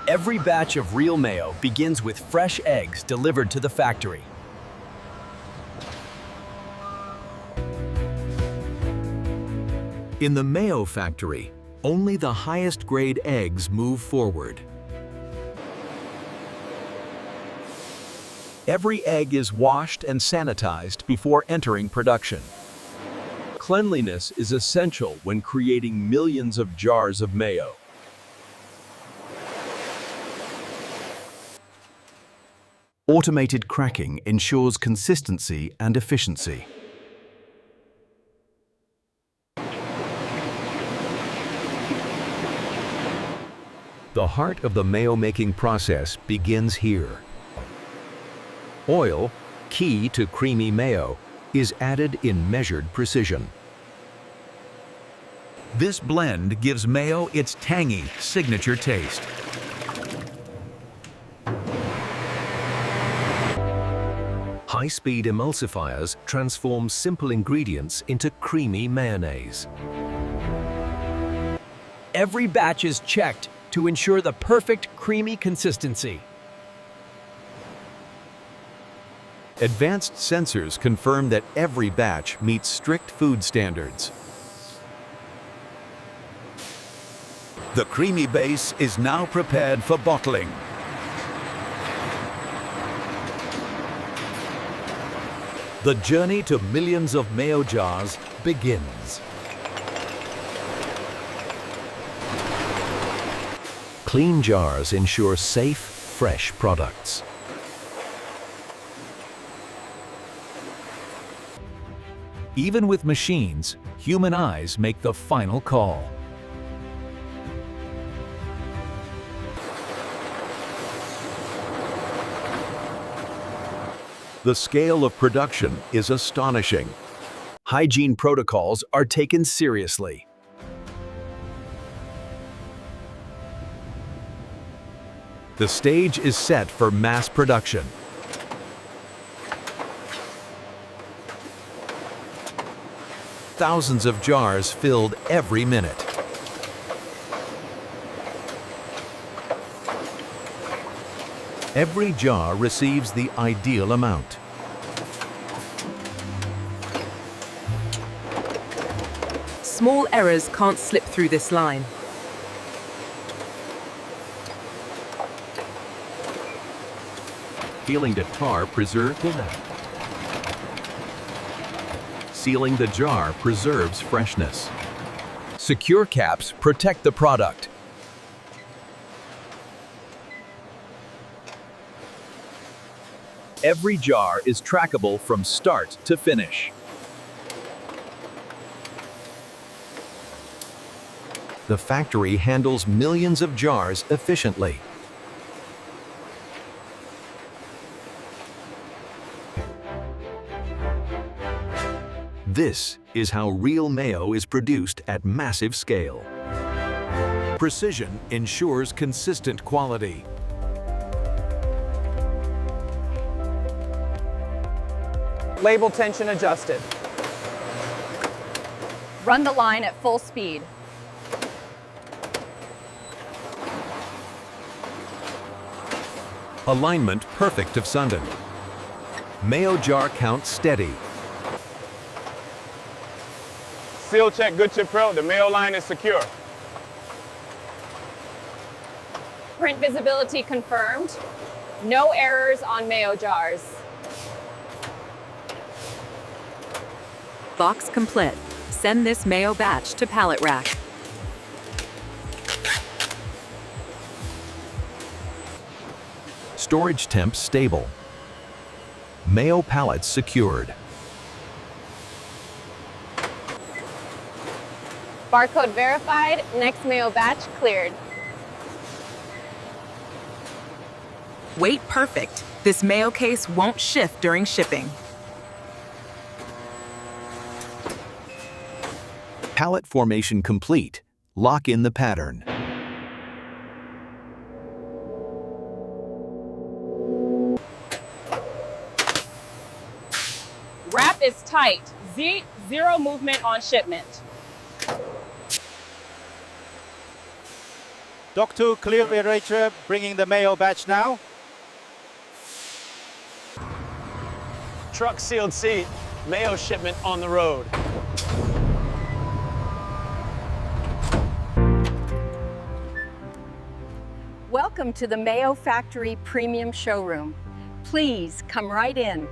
Every batch of real mayo begins with fresh eggs delivered to the factory. In the Mayo factory, only the highest grade eggs move forward. Every egg is washed and sanitized before entering production. Cleanliness is essential when creating millions of jars of mayo. Automated cracking ensures consistency and efficiency. The heart of the mayo-making process begins here. Oil, key to creamy mayo, is added in measured precision. This blend gives mayo its tangy, signature taste. High-speed emulsifiers transform simple ingredients into creamy mayonnaise. Every batch is checked to ensure the perfect creamy consistency. Advanced sensors confirm that every batch meets strict food standards. The creamy base is now prepared for bottling. The journey to millions of mayo jars begins. Clean jars ensure safe, fresh products. Even with machines, human eyes make the final call. The scale of production is astonishing. Hygiene protocols are taken seriously. The stage is set for mass production. Thousands of jars filled every minute. Every jar receives the ideal amount. Small errors can't slip through this line. Peeling the tar preserves the nut. Sealing the jar preserves freshness. Secure caps protect the product. Every jar is trackable from start to finish. The factory handles millions of jars efficiently. This is how real mayo is produced at massive scale. Precision ensures consistent quality. Label tension adjusted. Run the line at full speed. Alignment perfect of Sunday. Mayo jar count steady. Seal check good to pro. The mayo line is secure. Print visibility confirmed. No errors on mayo jars. Box complete. Send this mayo batch to pallet rack. Storage temp stable. Mayo pallets secured. Barcode verified. Next mayo batch cleared. Weight perfect. This mayo case won't shift during shipping. Pallet formation complete. Lock in the pattern. Wrap is tight. Zero movement on shipment. Dock 2 clear aerator, bringing the mayo batch now. Truck sealed seat, mayo shipment on the road. Welcome to the Mayo Factory Premium Showroom. Please come right in.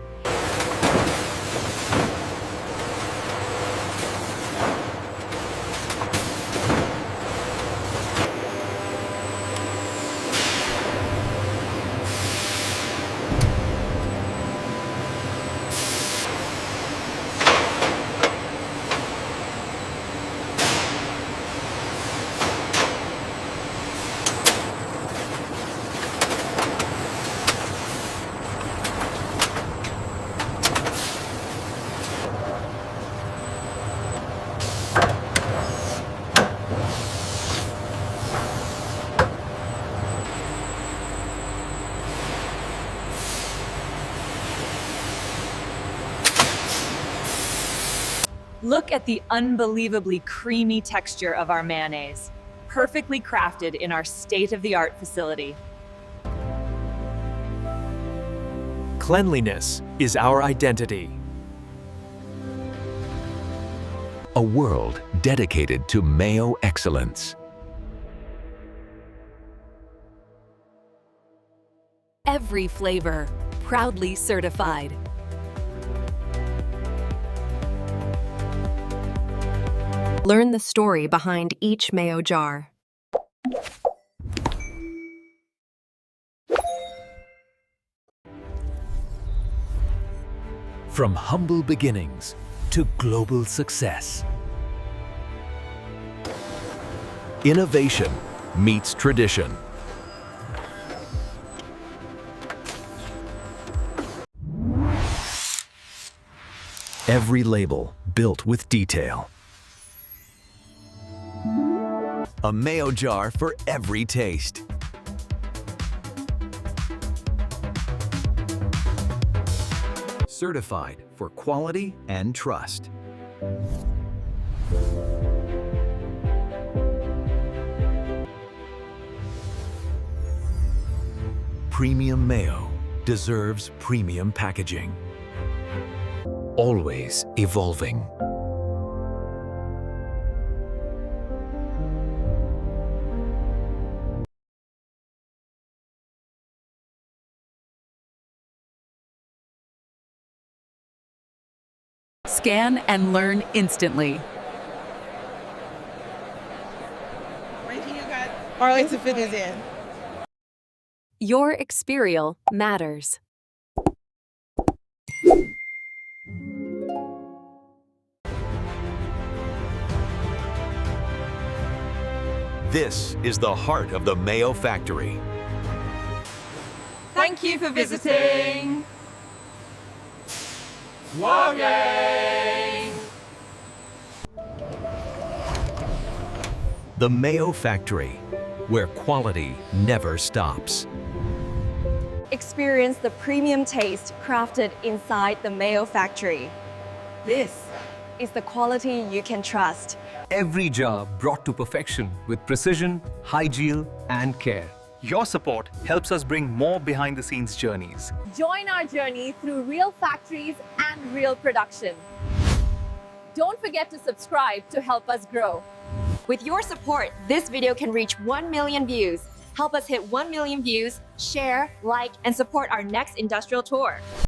Look at the unbelievably creamy texture of our mayonnaise, perfectly crafted in our state-of-the-art facility. Cleanliness is our identity. A world dedicated to mayo excellence. Every flavor, proudly certified. Learn the story behind each mayo jar. From humble beginnings to global success. Innovation meets tradition. Every label built with detail. A mayo jar for every taste. Certified for quality and trust. Premium mayo deserves premium packaging. Always evolving. Scan and learn instantly. Arlington Fit is in. Your experience matters. This is the heart of the Mayo Factory. Thank you for visiting. The Mayo Factory, where quality never stops. Experience the premium taste crafted inside the Mayo Factory. This is the quality you can trust. Every jar brought to perfection with precision, hygiene, and care. Your support helps us bring more behind-the-scenes journeys. Join our journey through real factories and real production. Don't forget to subscribe to help us grow. With your support, this video can reach 1 million views. Help us hit 1 million views, share, like, and support our next industrial tour.